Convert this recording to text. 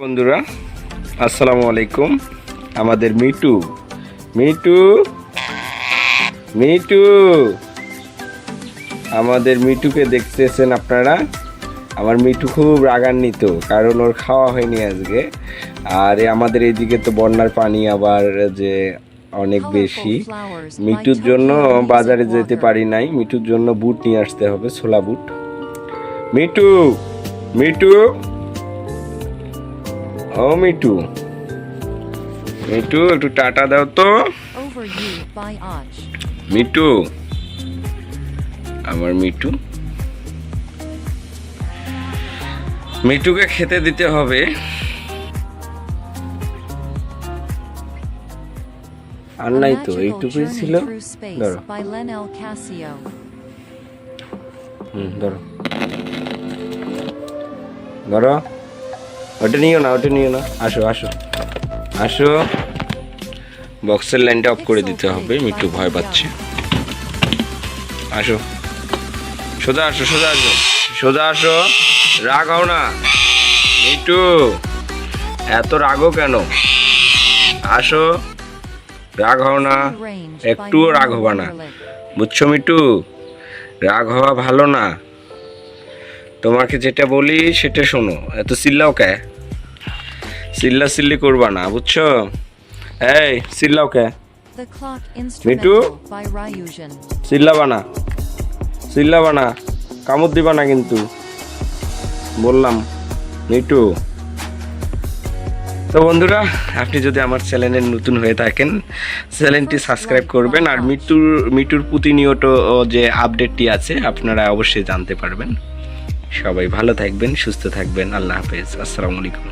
বন্ধুরা আসসালামু আলাইকুম। আমাদের মিটু মিটু মিটু আমাদের মিটুকে দেখতেছেন আপনারা। আমার মিটু খুব রাগান্বিত, কারণ ওর খাওয়া হয়নি আজকে। আর আমাদের এইদিকে তো বন্যার পানি আবার যে অনেক বেশি। মিটুর জন্য বাজারে যেতে পারি নাই, মিটুর জন্য বুট নিয়ে আসতে হবে, ছোলা বুট। মিটু মিটু ও মিটু মিটু একটু টাটা দাও তো। মিটু আমার মিটু, মিটুকে খেতে দিতে হবে। আর নাই তো, এইটুকুই ছিল। ধরো ধরো ধরো, ওটা নিও না, ওটা নিও না। আসো আসো আসো, বক্সের লাইনটা অফ করে দিতে হবে, মিটু ভয় পাচ্ছে। আসো, সোজা আসো, সোজা আসো, সোজা আসো। রাগ হও না মিটু, এত রাগও কেন? আসো, রাগ হও না, একটুও রাগ হবা না, বুঝছো মিটু? রাগ হওয়া ভালো না। তোমাকে যেটা বলি সেটা শোনো, এত চিল্লাও কে? চিল্লা চিল্লি করবা না, বুঝছো? এই চিল্লাও কে? মিটু চিল্লাবা না, চিল্লাবা না, কামড় দিবা না কিন্তু, বললাম মিটু। তো বন্ধুরা, আপনি যদি আমার চ্যানেলে নতুন হয়ে থাকেন, চ্যানেলটি সাবস্ক্রাইব করবেন। আর মিটুর প্রতিনিয়ত যে আপডেটটি আছে আপনারা অবশ্যই জানতে পারবেন। সবাই ভালো থাকবেন, সুস্থ থাকবেন। আল্লাহ হাফেজ, আসসালামু আলাইকুম।